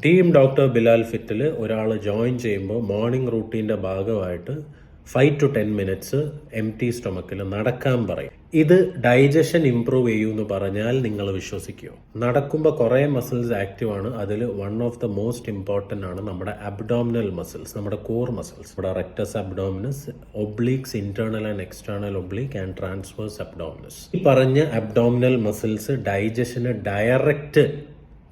Team doctor Bilal ഫിറ്റിൽ ഒരാൾ join ചെയ്യുമ്പോൾ morning റൂട്ടീൻ്റെ ഭാഗമായിട്ട് 5 to 10 മിനിറ്റ്സ് എം ടി സ്റ്റൊമക്കിൽ നടക്കാൻ പറയും. ഇത് ഡൈജഷൻ ഇംപ്രൂവ് ചെയ്യുമെന്ന് പറഞ്ഞാൽ നിങ്ങൾ വിശ്വസിക്കുമോ? നടക്കുമ്പോൾ കുറേ മസിൽസ് ആക്റ്റീവ് ആണ്. അതിൽ one of the most important ആണ് നമ്മുടെ അബ്ഡോമിനൽ മസിൽസ്, നമ്മുടെ കോർ മസിൽസ്, നമ്മുടെ rectus abdominis, obliques, internal and external oblique and transverse abdominis. ഈ പറഞ്ഞ അബ്ഡോമിനൽ മസിൽസ് ഡൈജഷന് ഡയറക്റ്റ്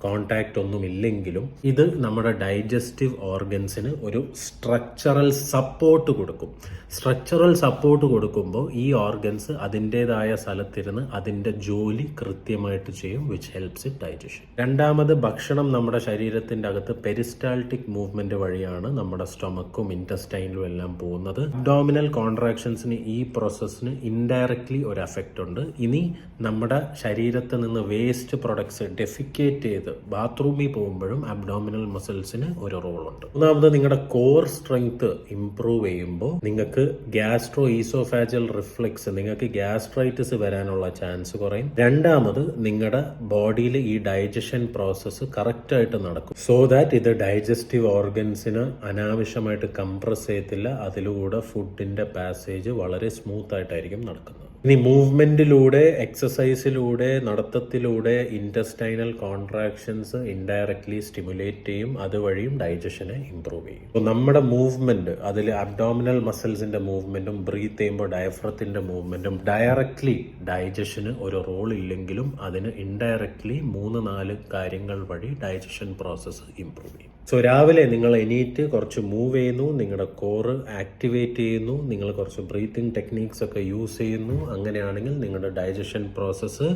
കോണ്ടാക്റ്റ് ഒന്നുമില്ലെങ്കിലും ഇത് നമ്മുടെ ഡൈജസ്റ്റീവ് ഓർഗൻസിന് ഒരു സ്ട്രക്ചറൽ സപ്പോർട്ട് കൊടുക്കും. സ്ട്രക്ചറൽ സപ്പോർട്ട് കൊടുക്കുമ്പോൾ ഈ ഓർഗൻസ് അതിൻ്റെതായ സ്ഥലത്തിരുന്ന് അതിൻ്റെ ജോലി കൃത്യമായിട്ട് ചെയ്യും, വിച്ച് ഹെൽപ്സ് ഇറ്റ് ഡൈജഷൻ. രണ്ടാമത്, ഭക്ഷണം നമ്മുടെ ശരീരത്തിൻ്റെ അകത്ത് പെരിസ്റ്റാൾട്ടിക് മൂവ്മെന്റ് വഴിയാണ് നമ്മുടെ സ്റ്റൊമക്കും ഇൻറ്റസ്റ്റൈനിലും എല്ലാം പോകുന്നത്. അബ്ഡോമിനൽ കോൺട്രാക്ഷൻസിന് ഈ പ്രോസസ്സിന് ഇൻഡയറക്ട്ലി ഒരു എഫക്റ്റ് ഉണ്ട്. ഇനി നമ്മുടെ ശരീരത്തിൽ നിന്ന് വേസ്റ്റ് പ്രൊഡക്ട്സ് ഡെഫിക്കേറ്റ് ചെയ്ത് ബാത്റൂമിൽ പോകുമ്പോഴും അബ്ഡോമിനൽ മസിൽസിന് ഒരു റോളുണ്ട്. മൂന്നാമത്, നിങ്ങളുടെ കോർ സ്ട്രെങ്ത് ഇംപ്രൂവ് ചെയ്യുമ്പോൾ നിങ്ങൾക്ക് ഗ്യാസ്ട്രോ ഈസോഫാജൽ റിഫ്ലെക്സ്, നിങ്ങൾക്ക് ഗ്യാസ്ട്രൈറ്റിസ് വരാനുള്ള ചാൻസ് കുറയും. രണ്ടാമത്, നിങ്ങളുടെ ബോഡിയിൽ ഈ ഡൈജഷൻ പ്രോസസ്സ് കറക്റ്റായിട്ട് നടക്കും. സോ ദാറ്റ് ഇത് ഡൈജസ്റ്റീവ് ഓർഗൻസിന് അനാവശ്യമായിട്ട് കംപ്രസ് ചെയ്യത്തില്ല. അതിലൂടെ ഫുഡിന്റെ പാസേജ് വളരെ സ്മൂത്ത് ആയിട്ടായിരിക്കും നടക്കുന്നത്. ഇനി മൂവ്മെന്റിലൂടെ, എക്സസൈസിലൂടെ, നടത്തത്തിലൂടെ ഇൻറ്റസ്റ്റൈനൽ കോൺട്രാക്ഷൻസ് ഇൻഡയറക്ട്ലി സ്റ്റിമുലേറ്റ് ചെയ്യും. അതുവഴിയും ഡൈജഷനെ ഇംപ്രൂവ് ചെയ്യും. അപ്പോൾ നമ്മുടെ മൂവ്മെന്റ്, അതിൽ അബ്ഡോമിനൽ മസിൽസിന്റെ മൂവ്മെന്റും ബ്രീത്ത് ചെയ്യുമ്പോൾ ഡയഫ്രത്തിന്റെ മൂവ്മെന്റും ഡയറക്ട്ലി ഡൈജഷന് ഒരു റോൾ ഇല്ലെങ്കിലും അതിന് ഇൻഡയറക്ട്ലി 3-4 കാര്യങ്ങൾ വഴി ഡൈജഷൻ പ്രോസസ്സ് ഇംപ്രൂവ് ചെയ്യും. സോ രാവിലെ നിങ്ങൾ എണീറ്റ് കുറച്ച് മൂവ് ചെയ്യുന്നു, നിങ്ങളുടെ കോറ് ആക്ടിവേറ്റ് ചെയ്യുന്നു, നിങ്ങൾ കുറച്ച് ബ്രീത്തിങ് ടെക്നീക്സ് ഒക്കെ യൂസ് ചെയ്യുന്നു. അങ്ങനെയാണെങ്കിൽ നിങ്ങളുടെ ഡൈജഷൻ പ്രോസസ്സ്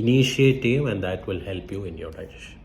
ഇനീഷ്യേറ്റ് ചെയ്യും, and that will help you in your digestion.